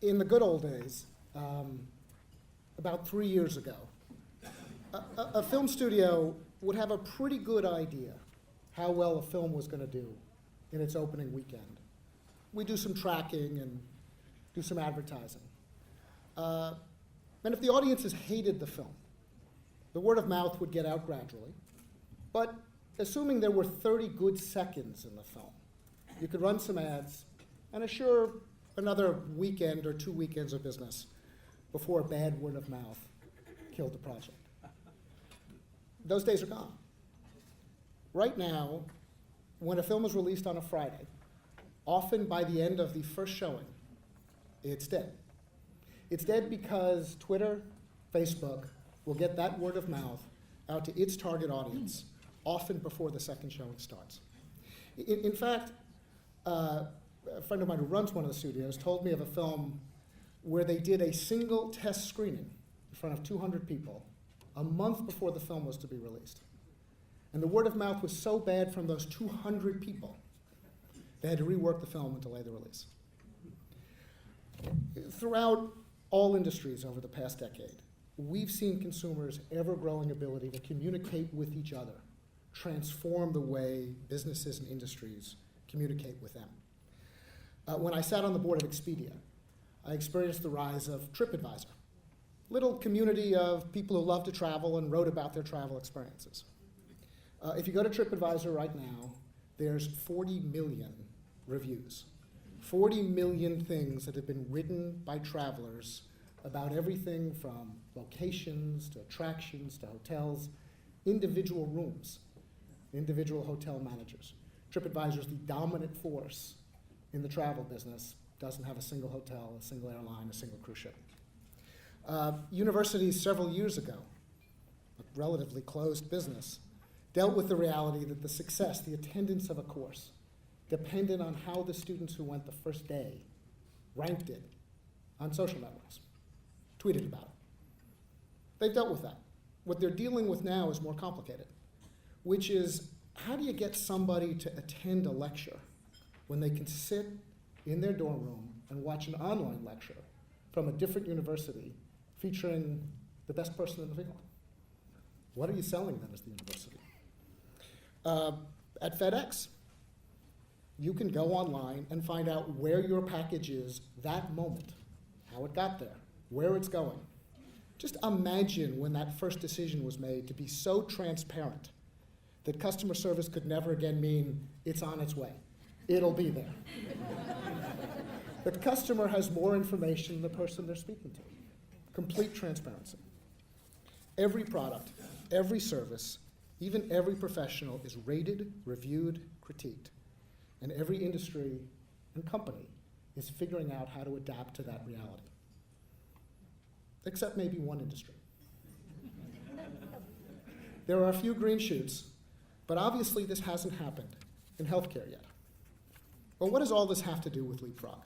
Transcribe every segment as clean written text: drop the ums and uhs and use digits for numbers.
In the good old days, about 3 years ago, a film studio would have a pretty good idea how well a film was going to do in its opening weekend. We do some tracking and do some advertising. And if the audiences hated the film, the word of mouth would get out gradually. But assuming there were 30 good seconds in the film, you could run some ads and assure another weekend or 2 weekends of business before a bad word of mouth killed the project. Those days are gone. Right now, when a film is released on a Friday, often by the end of the first showing, it's dead. It's dead because Twitter, Facebook will get that word of mouth out to its target audience, often before the second showing starts. In fact, a friend of mine who runs one of the studios told me of a film where they did a single test screening in front of 200 people a month before the film was to be released. And the word of mouth was so bad from those 200 people, they had to rework the film and delay the release. Throughout all industries over the past decade, we've seen consumers' ever-growing ability to communicate with each other transform the way businesses and industries communicate with them. When I sat on the board of Expedia, I experienced the rise of TripAdvisor, little community of people who love to travel and wrote about their travel experiences. If you go to TripAdvisor right now, there's 40 million reviews, 40 million things that have been written by travelers about everything from locations to attractions to hotels, individual rooms, individual hotel managers. TripAdvisor is the dominant force in the travel business, doesn't have a single hotel, a single airline, a single cruise ship. Universities several years ago, a relatively closed business, dealt with the reality that the success, the attendance of a course, depended on how the students who went the first day ranked it on social networks, tweeted about it. They've dealt with that. What they're dealing with now is more complicated, which is how do you get somebody to attend a lecture when they can sit in their dorm room and watch an online lecture from a different university featuring the best person in the field? What are you selling then as the university? At FedEx, you can go online and find out where your package is that moment, how it got there, where it's going. Just imagine when that first decision was made to be so transparent that customer service could never again mean it's on its way. It'll be there. The customer has more information than the person they're speaking to. Complete transparency. Every product, every service, even every professional is rated, reviewed, critiqued. And every industry and company is figuring out how to adapt to that reality. Except maybe one industry. There are a few green shoots, but obviously this hasn't happened in healthcare yet. Well, what does all this have to do with Leapfrog?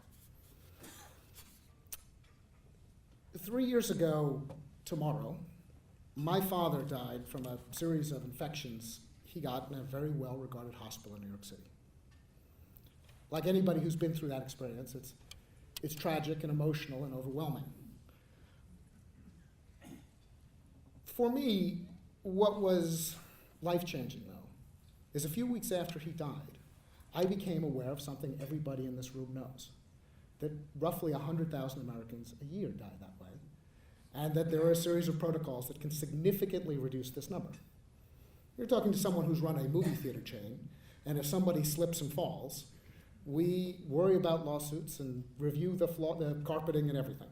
3 years ago tomorrow, my father died from a series of infections he got in a very well-regarded hospital in New York City. Like anybody who's been through that experience, it's tragic and emotional and overwhelming. For me, what was life-changing, though, is a few weeks after he died, I became aware of something everybody in this room knows, that roughly 100,000 Americans a year die that way, and that there are a series of protocols that can significantly reduce this number. You're talking to someone who's run a movie theater chain, and if somebody slips and falls, we worry about lawsuits and review the carpeting and everything.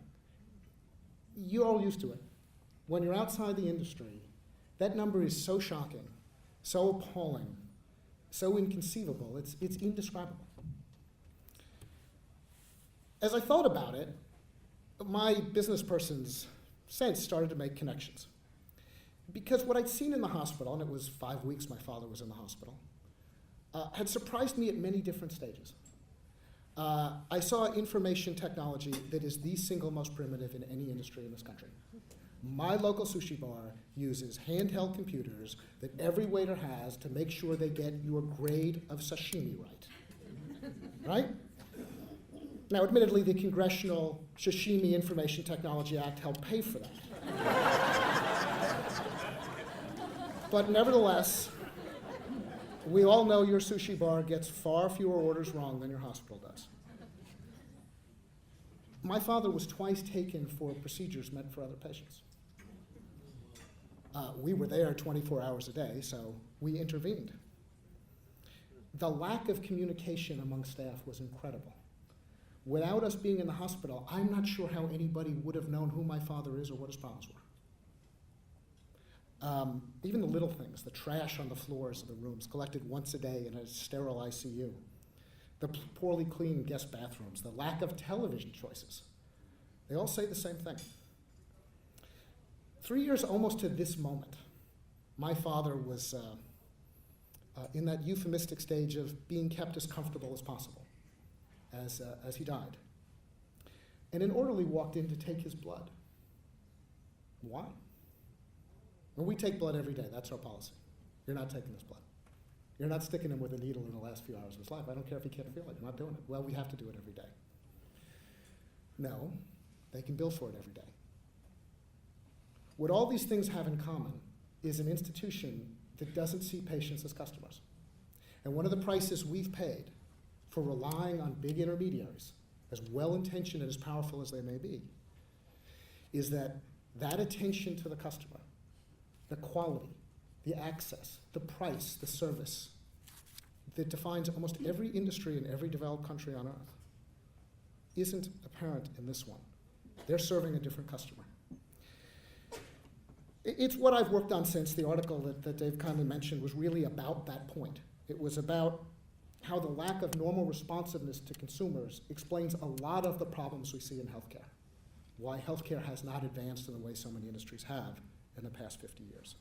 You're all used to it. When you're outside the industry, that number is so shocking, so appalling, so inconceivable, it's indescribable. As I thought about it, my business person's sense started to make connections. Because what I'd seen in the hospital, and it was 5 weeks my father was in the hospital, had surprised me at many different stages. I saw information technology that is the single most primitive in any industry in this country. My local sushi bar uses handheld computers that every waiter has to make sure they get your grade of sashimi right. Right? Now, admittedly, the Congressional Sashimi Information Technology Act helped pay for that. But nevertheless, we all know your sushi bar gets far fewer orders wrong than your hospital does. My father was twice taken for procedures meant for other patients. We were there 24 hours a day, so we intervened. The lack of communication among staff was incredible. Without us being in the hospital, I'm not sure how anybody would have known who my father is or what his problems were. Even the little things, the trash on the floors of the rooms collected once a day in a sterile ICU, the poorly cleaned guest bathrooms, the lack of television choices, they all say the same thing. 3 years almost to this moment, my father was in that euphemistic stage of being kept as comfortable as possible as he died. And an orderly walked in to take his blood. Why? Well, we take blood every day. That's our policy. You're not taking this blood. You're not sticking him with a needle in the last few hours of his life. I don't care if he can't feel it. You're not doing it. Well, we have to do it every day. No, they can bill for it every day. What all these things have in common is an institution that doesn't see patients as customers. And one of the prices we've paid for relying on big intermediaries, as well-intentioned and as powerful as they may be, is that attention to the customer, the quality, the access, the price, the service, that defines almost every industry in every developed country on earth, isn't apparent in this one. They're serving a different customer. It's what I've worked on since the article that Dave kindly mentioned was really about that point. It was about how the lack of normal responsiveness to consumers explains a lot of the problems we see in healthcare, why healthcare has not advanced in the way so many industries have in the past 50 years.